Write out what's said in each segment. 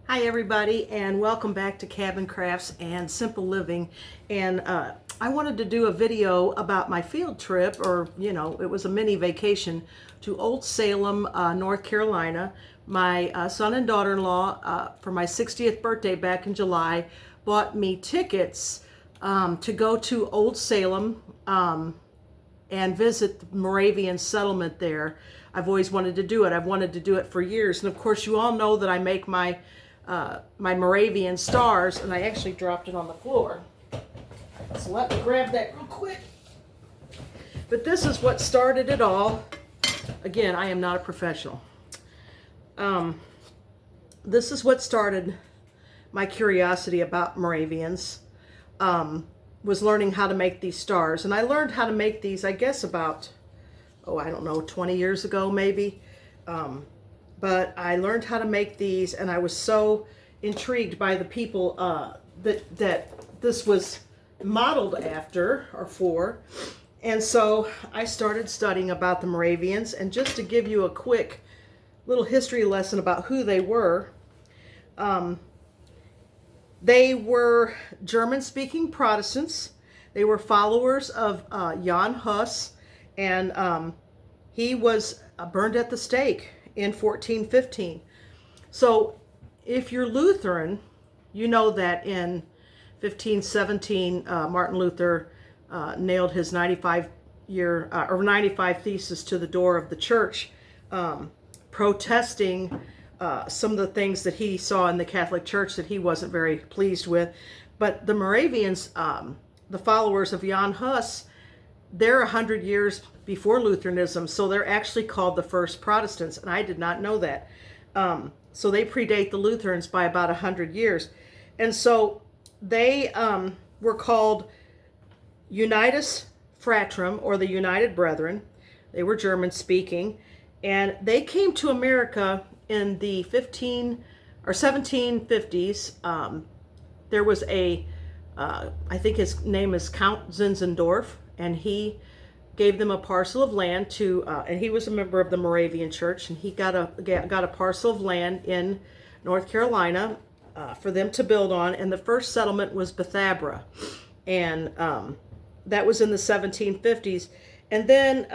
Hi everybody, and welcome back to Cabin Crafts and Simple Living. And I wanted to do a video about my field trip, or it was a mini vacation to Old Salem, North Carolina. My son and daughter-in-law, for my 60th birthday back in July, bought me tickets to go to Old Salem and visit the Moravian settlement there. I've always wanted to do it. I've wanted to do it for years. And of course, you all know that I make my Moravian stars, and I actually dropped it on the floor. So let me grab that real quick. But this is what started it all. Again, I am not a professional. This is what started my curiosity about Moravians. Was learning how to make these stars. And I learned how to make these, I guess, about, I don't know, 20 years ago maybe. But I learned how to make these, and I was so intrigued by the people that this was modeled after or for. And so I started studying about the Moravians. And just to give you a quick little history lesson about who they were German-speaking Protestants. They were followers of Jan Hus, and he was burned at the stake in 1415. So if you're Lutheran, you know that in 1517 Martin Luther nailed his 95 theses to the door of the church, protesting some of the things that he saw in the Catholic Church that he wasn't very pleased with. But the Moravians, the followers of Jan Hus, they're 100 years before Lutheranism, so they're actually called the first Protestants, and I did not know that. So they predate the Lutherans by about 100 years. And so they were called Unitas Fratrum, or the United Brethren. They were German-speaking, and they came to America in the 1750s. There was I think his name is Count Zinzendorf, and he gave them a parcel of land to, and he was a member of the Moravian Church, and he got a parcel of land in North Carolina for them to build on, and the first settlement was Bethabara, and that was in the 1750s. And then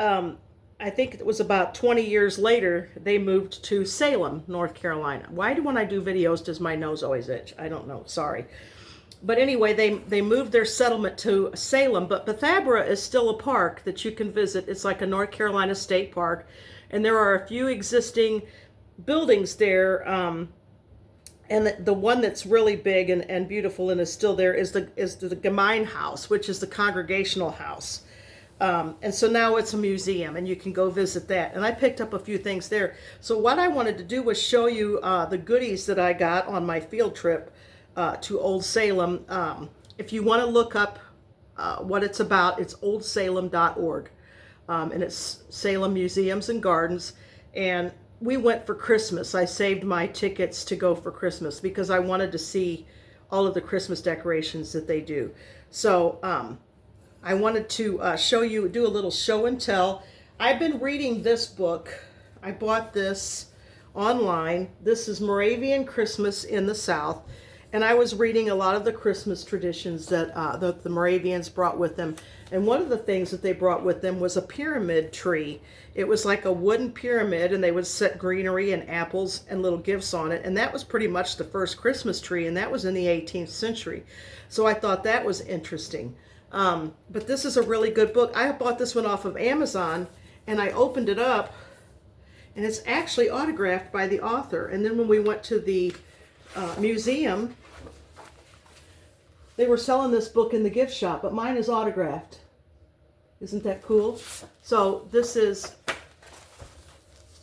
I think it was about 20 years later, they moved to Salem, North Carolina. Why when I do videos does my nose always itch? I don't know, sorry. But anyway, they moved their settlement to Salem, but Bethabara is still a park that you can visit. It's like a North Carolina state park, and there are a few existing buildings there, and the one that's really big and beautiful and is still there is the Gemein House, which is the congregational house. And so now it's a museum, and you can go visit that. And I picked up a few things there. So what I wanted to do was show you the goodies that I got on my field trip to Old Salem. If you want to look up what it's about, it's oldsalem.org. And it's Salem Museums and Gardens. And we went for Christmas. I saved my tickets to go for Christmas because I wanted to see all of the Christmas decorations that they do. So I wanted to do a little show and tell. I've been reading this book. I bought this online. This is Moravian Christmas in the South. And I was reading a lot of the Christmas traditions that the Moravians brought with them. And one of the things that they brought with them was a pyramid tree. It was like a wooden pyramid, and they would set greenery and apples and little gifts on it. And that was pretty much the first Christmas tree, and that was in the 18th century. So I thought that was interesting. But this is a really good book. I bought this one off of Amazon, and I opened it up, and it's actually autographed by the author. And then when we went to the museum, they were selling this book in the gift shop, but mine is autographed. Isn't that cool? So this is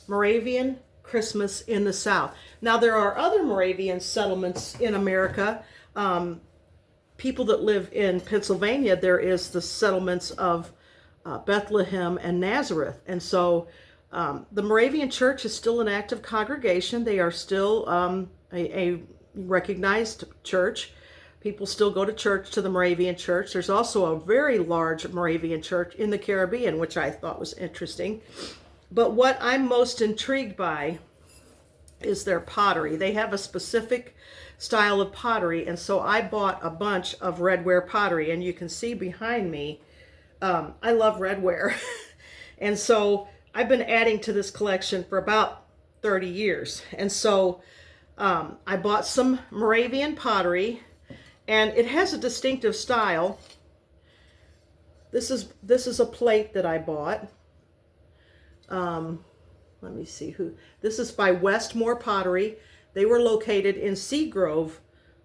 Moravian Christmas in the South. Now there are other Moravian settlements in America. People that live in Pennsylvania, there is the settlements of Bethlehem and Nazareth. And so the Moravian Church is still an active congregation. They are still a recognized church. People still go to church, to the Moravian Church. There's also a very large Moravian church in the Caribbean, which I thought was interesting. But what I'm most intrigued by is their pottery. They have a specific style of pottery, and so I bought a bunch of redware pottery, and you can see behind me, I love redware. And so I've been adding to this collection for about 30 years. And so I bought some Moravian pottery, and it has a distinctive style. This is a plate that I bought. Let me see who. This is by Westmore Pottery. They were located in Seagrove,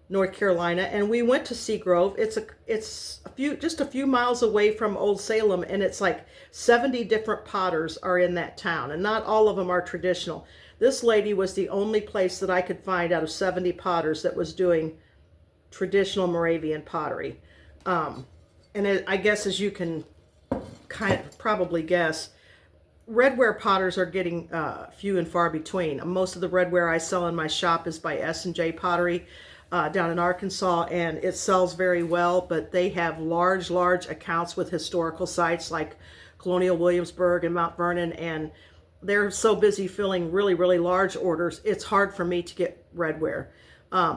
North Carolina, and we went to Seagrove. It's just a few miles away from Old Salem, and it's like 70 different potters are in that town, and not all of them are traditional. This lady was the only place that I could find out of 70 potters that was doing traditional Moravian pottery. I guess, as you can kind of probably guess, redware potters are getting few and far between. Most of the redware I sell in my shop is by S&J Pottery down in Arkansas, and it sells very well, but they have large accounts with historical sites like Colonial Williamsburg and Mount Vernon, and they're so busy filling really large orders, it's hard for me to get redware.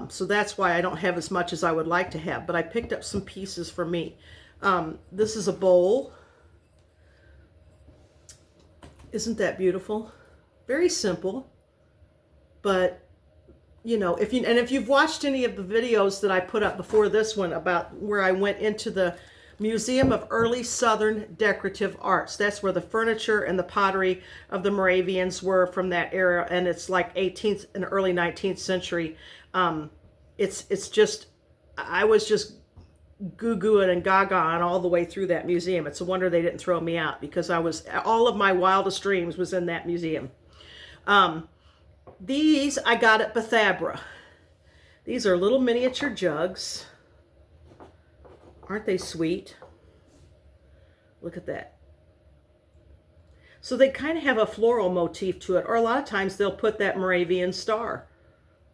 So that's why I don't have as much as I would like to have, but I picked up some pieces for me. This is a bowl. Isn't that beautiful? Very simple, but you know, if you've watched any of the videos that I put up before this one about where I went into the Museum of Early Southern Decorative Arts, that's where the furniture and the pottery of the Moravians were from that era, and it's like 18th and early 19th century. It's just, I was just goo-gooing and gaga-ing all the way through that museum. It's a wonder they didn't throw me out, because all of my wildest dreams was in that museum. These I got at Bethabara. These are little miniature jugs. Aren't they sweet? Look at that. So they kind of have a floral motif to it, or a lot of times they'll put that Moravian star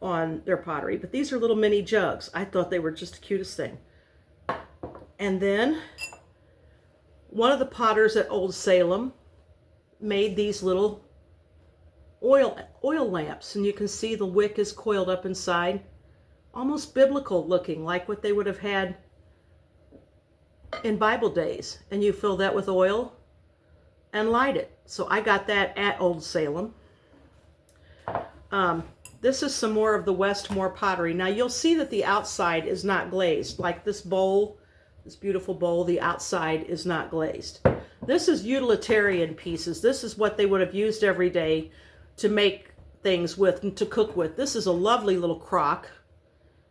on their pottery. But these are little mini jugs. I thought they were just the cutest thing. And then one of the potters at Old Salem made these little oil lamps, and you can see the wick is coiled up inside. Almost biblical looking, like what they would have had in Bible days. And you fill that with oil and light it. So I got that at Old Salem. This is some more of the Westmore pottery. Now you'll see that the outside is not glazed. Like this bowl, this beautiful bowl, the outside is not glazed. This is utilitarian pieces. This is what they would have used every day to make things with and to cook with. This is a lovely little crock.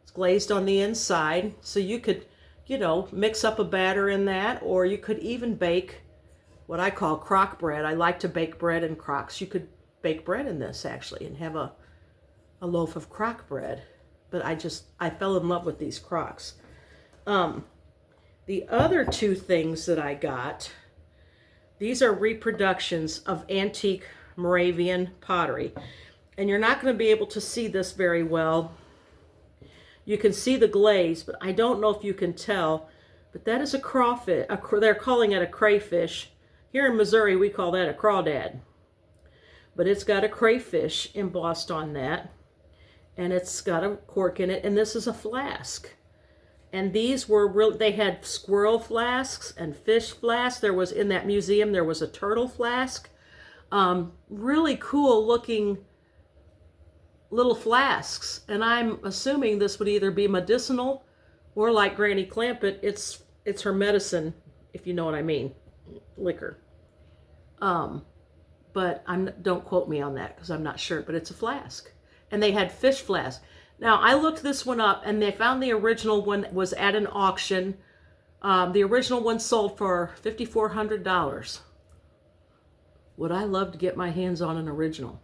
It's glazed on the inside, so you could, you know, mix up a batter in that, or you could even bake what I call crock bread. I like to bake bread in crocks. You could bake bread in this actually and have a loaf of crock bread. But I fell in love with these crocks. The other two things that I got, these are reproductions of antique Moravian pottery. And you're not going to be able to see this very well. You can see the glaze, but I don't know if you can tell, but that is a crawfish. They're calling it a crayfish. Here in Missouri, we call that a crawdad. But it's got a crayfish embossed on that, and it's got a cork in it, and this is a flask. And these were they had squirrel flasks and fish flasks. There was, in that museum, there was a turtle flask. Really cool looking little flasks, and I'm assuming this would either be medicinal or, like Granny Clampett, it's her medicine, if you know what I mean, liquor. But don't quote me on that because I'm not sure, but it's a flask. And they had fish flasks. Now I looked this one up, and they found the original one was at an auction. The original one sold for $5,400. Would I love to get my hands on an original?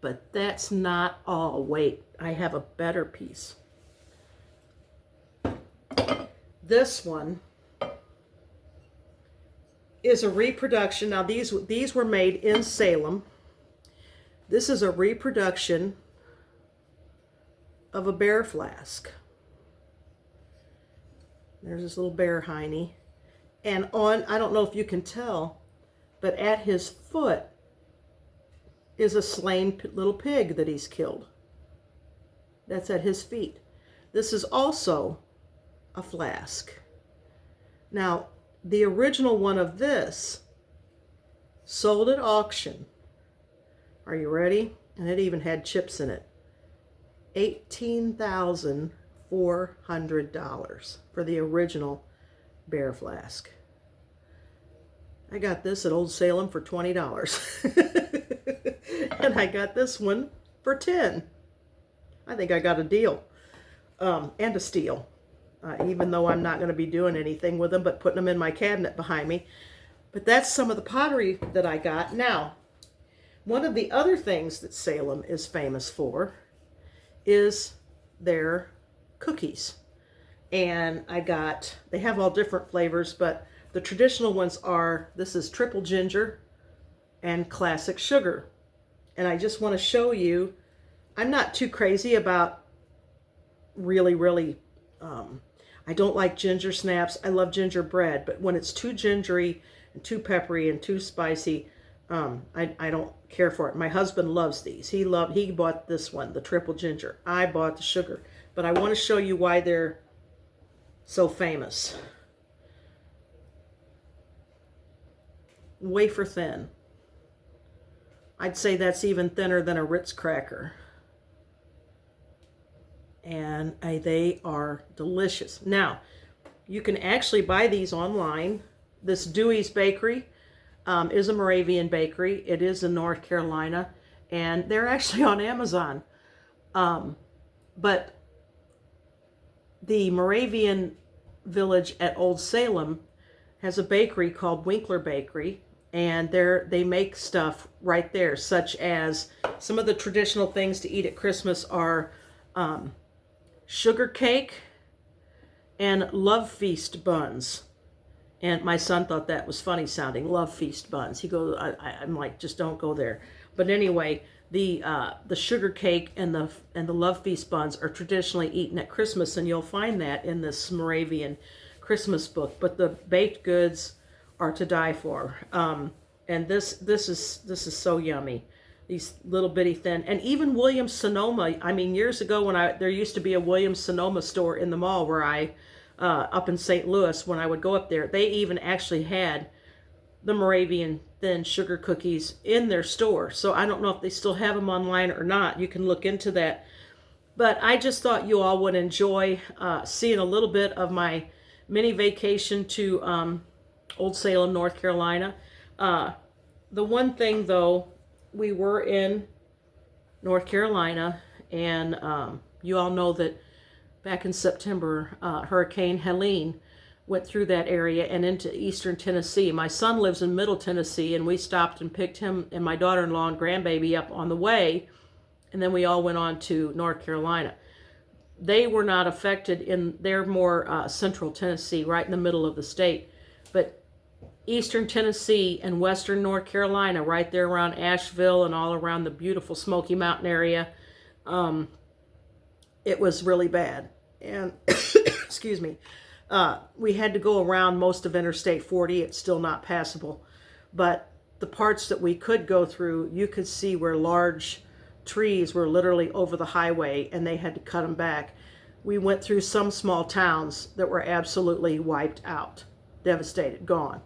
But that's not all. Wait, I have a better piece. This one is a reproduction. Now these were made in Salem. This is a reproduction of a bear flask. There's this little bear hiney. And on, I don't know if you can tell, but at his foot is a slain little pig that he's killed. That's at his feet. This is also a flask. Now, the original one of this sold at auction. Are you ready? And it even had chips in it. $18,400 for the original bear flask. I got this at Old Salem for $20. And I got this one for $10. I think I got a deal. And a steal. Even though I'm not going to be doing anything with them but putting them in my cabinet behind me. But that's some of the pottery that I got. Now, one of the other things that Salem is famous for is their cookies. And they have all different flavors, but the traditional ones are, this is triple ginger and classic sugar. And I just want to show you, I'm not too crazy about really, I don't like ginger snaps. I love gingerbread, but when it's too gingery and too peppery and too spicy, I don't care for it. My husband loves these. He bought this one, the triple ginger. I bought the sugar, but I want to show you why they're so famous. Wafer thin. I'd say that's even thinner than a Ritz cracker. And they are delicious. Now, you can actually buy these online. This Dewey's Bakery is a Moravian bakery. It is in North Carolina, and they're actually on Amazon. But the Moravian village at Old Salem has a bakery called Winkler Bakery, and they make stuff right there, such as some of the traditional things to eat at Christmas are sugar cake and love feast buns. And my son thought that was funny sounding, love feast buns. He goes, I'm like, just don't go there. But anyway, the sugar cake and the love feast buns are traditionally eaten at Christmas, and you'll find that in this Moravian Christmas book. But the baked goods are to die for. And this is so yummy. These little bitty thin, and even Williams Sonoma. I mean, years ago when there used to be a Williams Sonoma store in the mall where up in St. Louis, when I would go up there, they even actually had the Moravian thin sugar cookies in their store. So I don't know if they still have them online or not. You can look into that. But I just thought you all would enjoy seeing a little bit of my mini vacation to Old Salem, North Carolina. The one thing, though, we were in North Carolina, and you all know that back in September, Hurricane Helene went through that area and into eastern Tennessee. My son lives in Middle Tennessee, and we stopped and picked him and my daughter-in-law and grandbaby up on the way, and then we all went on to North Carolina. They were not affected they're more central Tennessee, right in the middle of the state, but eastern Tennessee and western North Carolina, right there around Asheville and all around the beautiful Smoky Mountain area, it was really bad. And excuse me, we had to go around most of Interstate 40. It's still not passable, but the parts that we could go through, you could see where large trees were literally over the highway, and they had to cut them back. We went through some small towns that were absolutely wiped out, devastated, gone.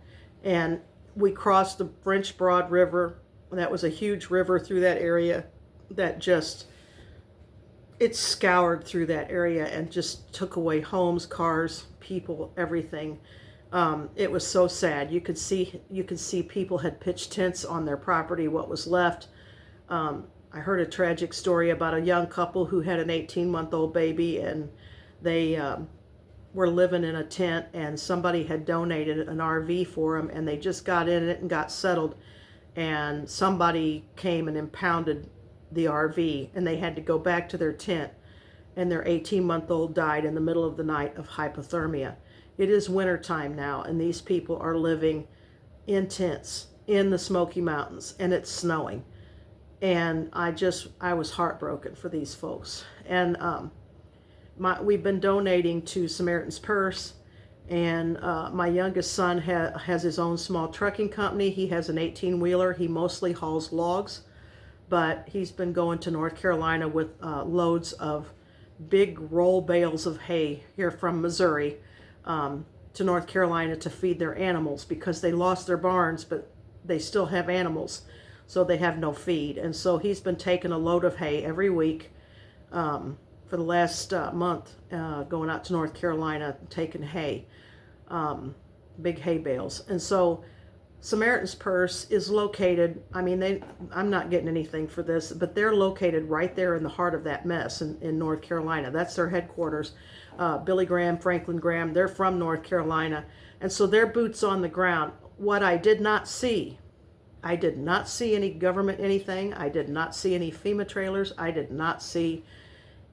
And we crossed the French Broad River. That was a huge river through that area that it scoured through that area and just took away homes, cars, people, everything. It was so sad. You could see people had pitched tents on their property, what was left. I heard a tragic story about a young couple who had an 18-month-old baby, and they were living in a tent, and somebody had donated an RV for them, and they just got in it and got settled, and somebody came and impounded the RV, and they had to go back to their tent, and their 18-month-old died in the middle of the night of hypothermia. It is wintertime now, and these people are living in tents in the Smoky Mountains, and it's snowing. And I was heartbroken for these folks. And we've been donating to Samaritan's Purse, and my youngest son has his own small trucking company. He has an 18-wheeler. He mostly hauls logs but he's been going to North Carolina with loads of big roll bales of hay here from Missouri to North Carolina to feed their animals, because they lost their barns, but they still have animals, so they have no feed. And so he's been taking a load of hay every week for the last month, going out to North Carolina taking hay, big hay bales. And so Samaritan's Purse is located, I mean, I'm not getting anything for this, but they're located right there in the heart of that mess in North Carolina. That's their headquarters. Billy Graham, Franklin Graham, they're from North Carolina. And so they're boots on the ground. What I did not see any government anything. I did not see any FEMA trailers. I did not see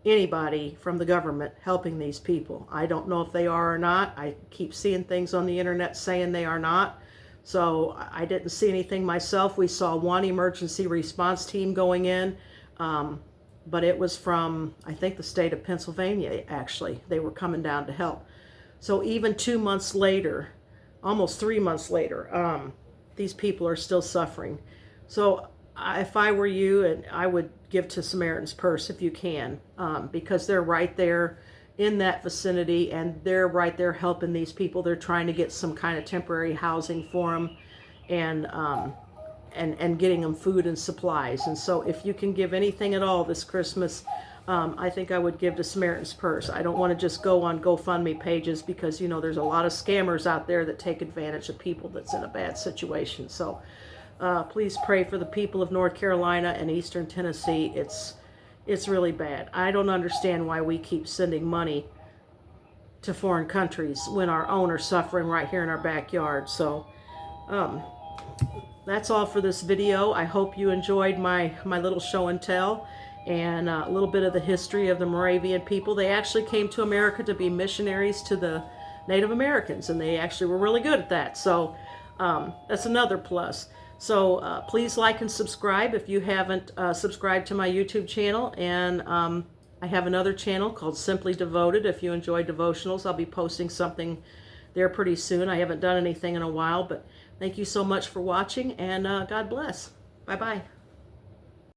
anybody from the government helping these people. I don't know if they are or not. I keep seeing things on the internet saying they are not. So I didn't see anything myself. We saw one emergency response team going in, but it was from, I think, the state of Pennsylvania, actually. They were coming down to help. So even 2 months later, almost 3 months later, these people are still suffering. So if I were you, and I would give to Samaritan's Purse if you can, because they're right there in that vicinity, and they're right there helping these people. They're trying to get some kind of temporary housing for them, and getting them food and supplies. And so if you can give anything at all this Christmas, I think I would give to Samaritan's Purse. I don't want to just go on GoFundMe pages, because, you know, there's a lot of scammers out there that take advantage of people that's in a bad situation. So please pray for the people of North Carolina and Eastern Tennessee. It's really bad. I don't understand why we keep sending money to foreign countries when our own are suffering right here in our backyard. So that's all for this video. I hope you enjoyed my little show and tell, and a little bit of the history of the Moravian people. They actually came to America to be missionaries to the Native Americans, and they actually were really good at that. So that's another plus. So please like and subscribe if you haven't subscribed to my YouTube channel. And I have another channel called Simply Devoted. If you enjoy devotionals, I'll be posting something there pretty soon. I haven't done anything in a while, but thank you so much for watching, and God bless. Bye-bye.